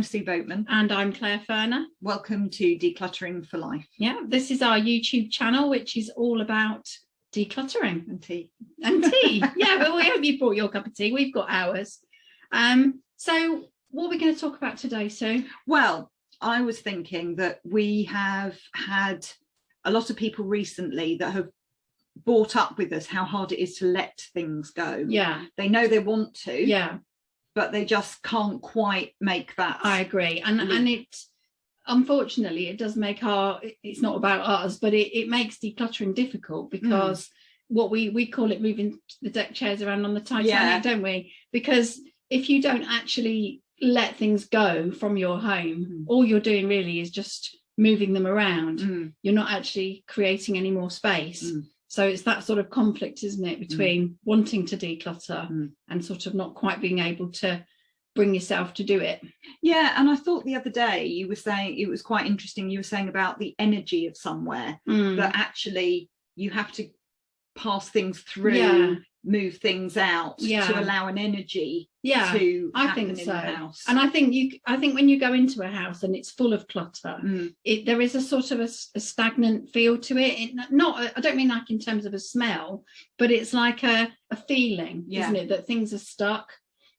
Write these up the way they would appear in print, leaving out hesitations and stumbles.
I'm Sue Boatman. And I'm Claire Ferner. Welcome to Decluttering for Life. Yeah, this is our YouTube channel, which is all about decluttering. And tea. And tea. Yeah, well, we hope you brought your cup of tea. We've got ours. So what are we going to talk about today, Sue? Well, I was thinking that we have had a lot of people recently that have brought up with us how hard it is to let things go. Yeah. They know they want to. Yeah. But they just can't quite make that. I agree. And it, unfortunately, it does make it's not about us, but it makes decluttering difficult because what we call it moving the deck chairs around on the Titanic, don't we? Because if you don't actually let things go from your home, all you're doing really is just moving them around. You're not actually creating any more space. So it's that sort of conflict, isn't it, between wanting to declutter and sort of not quite being able to bring yourself to do it. Yeah, and I thought the other day you were saying, it was quite interesting, you were saying about the energy of somewhere, that actually you have to pass things through, move things out to allow an energy to happen in the house. And I think when you go into a house and it's full of clutter, there is a sort of a stagnant feel to it. I don't mean like in terms of a smell, but it's like a feeling, isn't it, that things are stuck.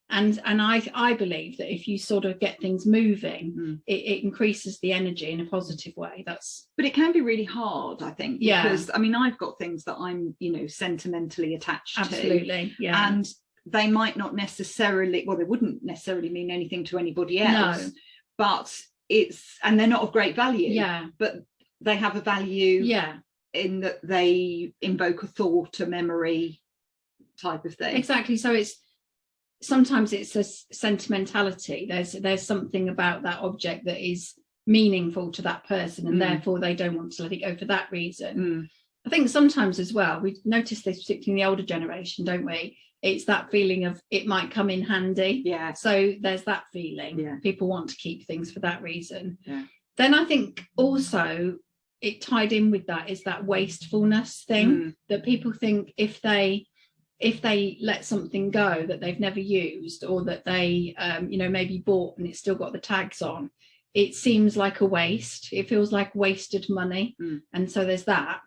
And I believe that if you sort of get things moving, it increases the energy in a positive way. But it can be really hard, I think, because I mean, I've got things that I'm, sentimentally attached to. Yeah. And they might not necessarily, well, they wouldn't necessarily mean anything to anybody else, but and they're not of great value, but they have a value in that they invoke a thought, a memory type of thing. Exactly. So sometimes it's a sentimentality. There's something about that object that is meaningful to that person, and therefore they don't want to let it go for that reason. I think sometimes as well, we notice this particularly in the older generation, don't we? It's that feeling of it might come in handy. Yeah. So there's that feeling. Yeah. People want to keep things for that reason. Yeah. Then I think also it tied in with that is that wastefulness thing, that people think if they let something go that they've never used, or that they maybe bought and it's still got the tags on, it seems like a waste. It feels like wasted money. And so there's that.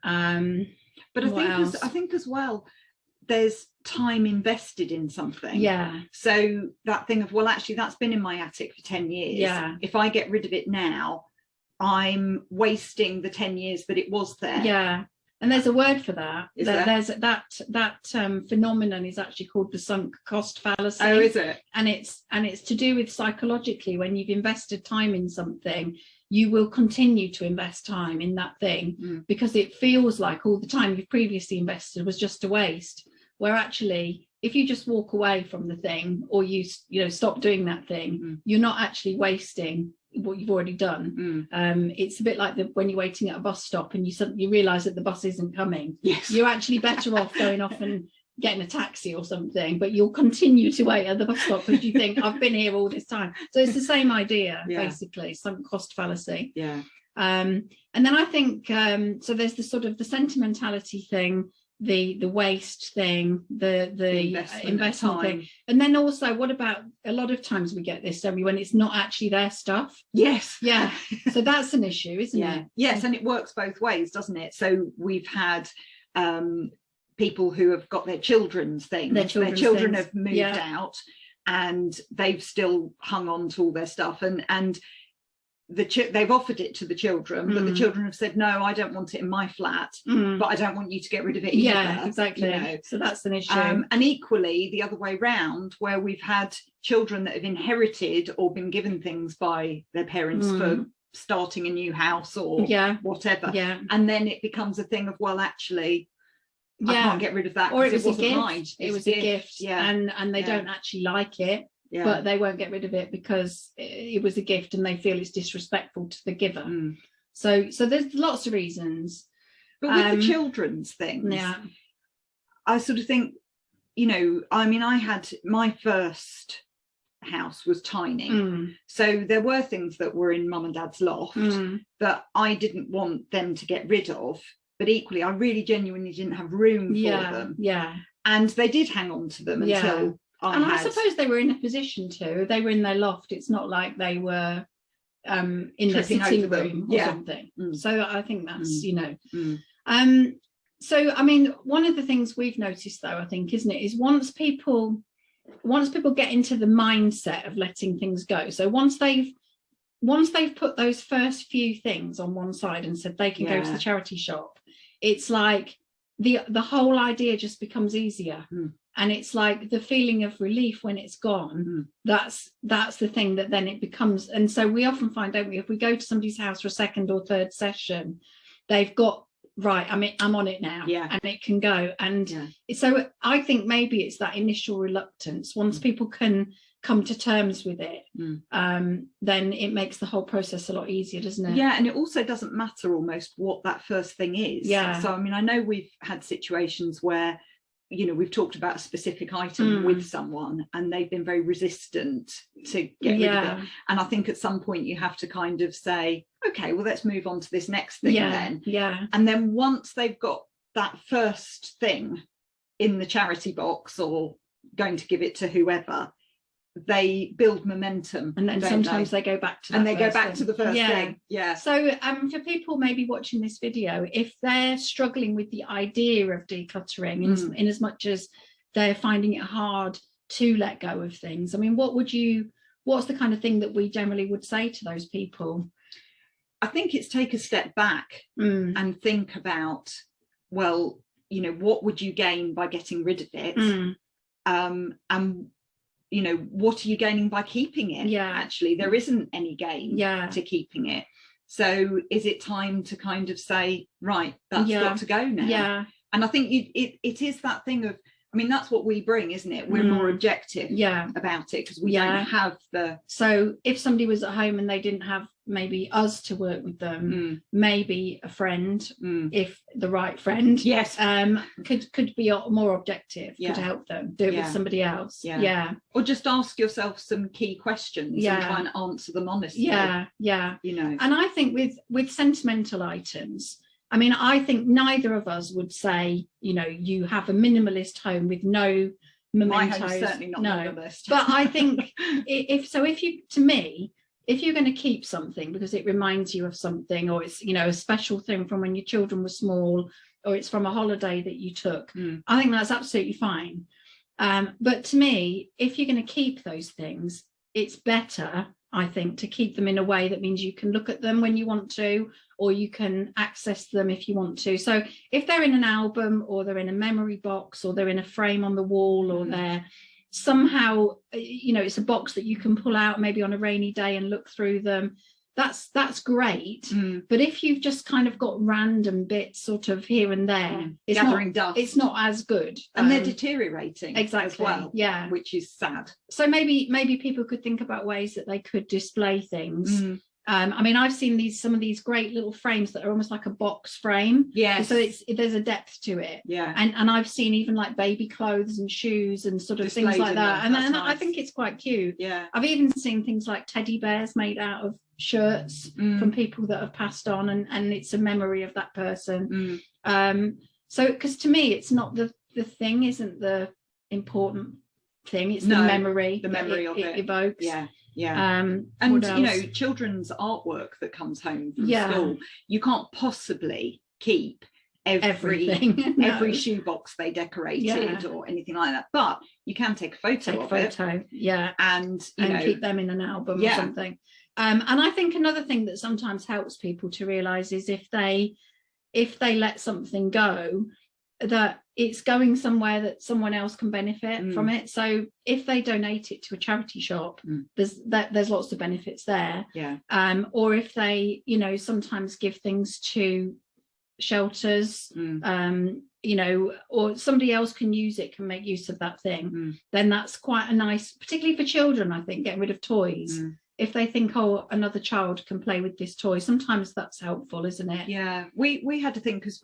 But I think as well, there's time invested in something. Yeah. So that thing of, well, actually that's been in my attic for 10 years. Yeah. If I get rid of it now, I'm wasting the 10 years that it was there. Yeah. And there's a word for that. There's that phenomenon is actually called the sunk cost fallacy. Oh, is it? And it's to do with psychologically, when you've invested time in something, you will continue to invest time in that thing because it feels like all the time you've previously invested was just a waste. Where actually, if you just walk away from the thing, or you stop doing that thing, you're not actually wasting what you've already done. It's a bit like when you're waiting at a bus stop and you realize that the bus isn't coming. Yes. You're actually better off going off and getting a taxi or something, but you'll continue to wait at the bus stop because you think I've been here all this time. So it's the same idea, basically, sunk cost fallacy. Yeah. And then I think so there's the sort of the sentimentality thing, the waste thing, the investment thing, and then also, what about, a lot of times we get this, don't we, when it's not actually their stuff? Yes. Yeah. So that's an issue, isn't it? Yes, and it works both ways, doesn't it? So we've had people who have got their children's things, their children have moved out and they've still hung on to all their stuff, and they've offered it to the children, but the children have said, no, I don't want it in my flat, but I don't want you to get rid of it either. Yeah, exactly. So that's an issue. And equally the other way round, where we've had children that have inherited or been given things by their parents for starting a new house or whatever, and then it becomes a thing of, well, actually I can't get rid of that, or it was wasn't a gift. mine. It was a gift, and they don't actually like it. Yeah. But they won't get rid of it because it was a gift and they feel it's disrespectful to the giver. So there's lots of reasons. But with the children's things, I sort of think, I mean, I had my first house was tiny. So there were things that were in mum and dad's loft that I didn't want them to get rid of. But equally, I really genuinely didn't have room for them. Yeah. And they did hang on to them until I suppose they were in a position to. They were in their loft. It's not like they were in their sitting room or something. So I think that's, so I mean, one of the things we've noticed though, I think, isn't it, is once people get into the mindset of letting things go, so once they've put those first few things on one side and said they can go to the charity shop, it's like the whole idea just becomes easier. And it's like the feeling of relief when it's gone, that's the thing that then it becomes. And so we often find, don't we, if we go to somebody's house for a second or third session, they've got, right, I mean, I'm on it now, and it can go. And so I think maybe it's that initial reluctance. Once people can come to terms with it, then it makes the whole process a lot easier, doesn't it? Yeah, and it also doesn't matter almost what that first thing is. Yeah. So I mean, I know we've had situations where, we've talked about a specific item with someone and they've been very resistant to get rid of it. And I think at some point you have to kind of say, okay, well, let's move on to this next thing then. Yeah. And then once they've got that first thing in the charity box or going to give it to whoever, they build momentum, and then sometimes they go back to that, and they go back to the first thing. So for people maybe watching this video, if they're struggling with the idea of decluttering in as much as they're finding it hard to let go of things, I mean, what's the kind of thing that we generally would say to those people? I think it's take a step back and think about, well, what would you gain by getting rid of it, and what are you gaining by keeping it? Actually, there isn't any gain to keeping it. So is it time to kind of say, right, that's got to go now? And I think it is that thing of, I mean, that's what we bring, isn't it? We're more objective about it because we don't have the... So if somebody was at home and they didn't have maybe us to work with them, maybe a friend, if the right friend, could be more objective, could help them do it with somebody else. Or just ask yourself some key questions and try and answer them honestly. And I think with sentimental items, I mean, I think neither of us would say, you have a minimalist home with no mementos. My home's certainly not minimalist. But I think if you're going to keep something because it reminds you of something, or it's, a special thing from when your children were small, or it's from a holiday that you took, I think that's absolutely fine. But to me, if you're going to keep those things, it's better, I think, to keep them in a way that means you can look at them when you want to, or you can access them if you want to. So if they're in an album, or they're in a memory box, or they're in a frame on the wall, or they're somehow, it's a box that you can pull out maybe on a rainy day and look through them, that's great. But if you've just kind of got random bits sort of here and there, it's gathering dust, it's not as good, and they're deteriorating as well, which is sad. So maybe people could think about ways that they could display things. I mean, I've seen some of these great little frames that are almost like a box frame. So there's a depth to it. And I've seen even like baby clothes and shoes and sort of displayed things like that. And nice. I think it's quite cute. I've even seen things like teddy bears made out of shirts from people that have passed on, and it's a memory of that person. So because to me, it's not the thing isn't the important thing, it's the memory of it evokes. And children's artwork that comes home from school, you can't possibly keep everything every shoebox they decorated or anything like that, but you can take a photo of it and keep them in an album or something. And I think another thing that sometimes helps people to realize is if they let something go, that it's going somewhere that someone else can benefit from it. So if they donate it to a charity shop, there's lots of benefits there. Or if they sometimes give things to shelters, or somebody else can make use of that thing, then that's quite a nice, particularly for children, I think, getting rid of toys. If they think, oh, another child can play with this toy, sometimes that's helpful, isn't it? We had to think, because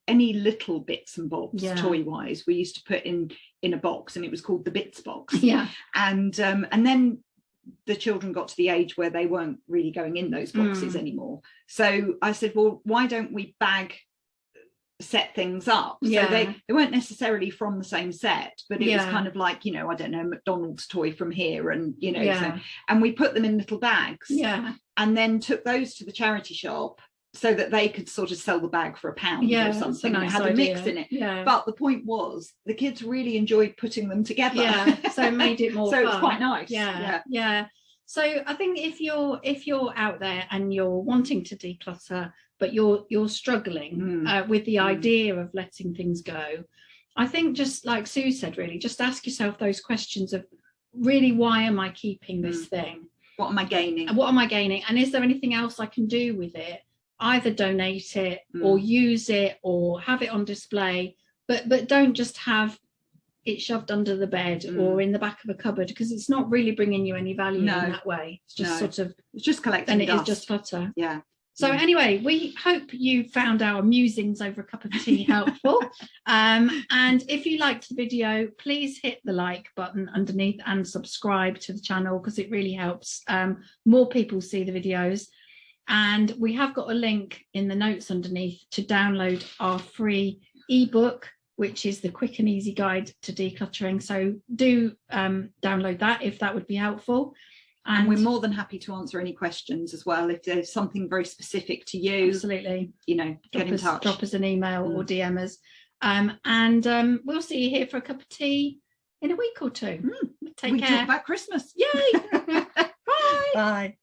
any little bits and bobs toy wise, we used to put in a box, and it was called the bits box. And then the children got to the age where they weren't really going in those boxes anymore. So I said, well, why don't we bag set things up. So they weren't necessarily from the same set, but it was kind of like, you know, I don't know, McDonald's toy from here, and you know, so, and we put them in little bags, and then took those to the charity shop so that they could sort of sell the bag for £1 or something. Nice, it had idea. a mix in it, but the point was the kids really enjoyed putting them together, so it made it more so fun. it's quite nice. So I think if you're out there and you're wanting to declutter, but you're struggling with the idea of letting things go, I think, just like Sue said, really just ask yourself those questions of, really, why am I keeping this thing? What am I gaining? And what am I gaining? And is there anything else I can do with it? Either donate it or use it or have it on display, but don't just have it shoved under the bed or in the back of a cupboard, because it's not really bringing you any value in that way. It's just sort of, it's just collecting dust. It is just clutter. So anyway, we hope you found our musings over a cup of tea helpful. And if you liked the video, please hit the like button underneath and subscribe to the channel, because it really helps more people see the videos. And we have got a link in the notes underneath to download our free ebook, which is the quick and easy guide to decluttering. So do download that if that would be helpful. And we're more than happy to answer any questions as well. If there's something very specific to you, absolutely, you know, get in touch. Drop us an email or DM us. And we'll see you here for a cup of tea in a week or two. Take care. We talk about Christmas. Yay! Bye. Bye.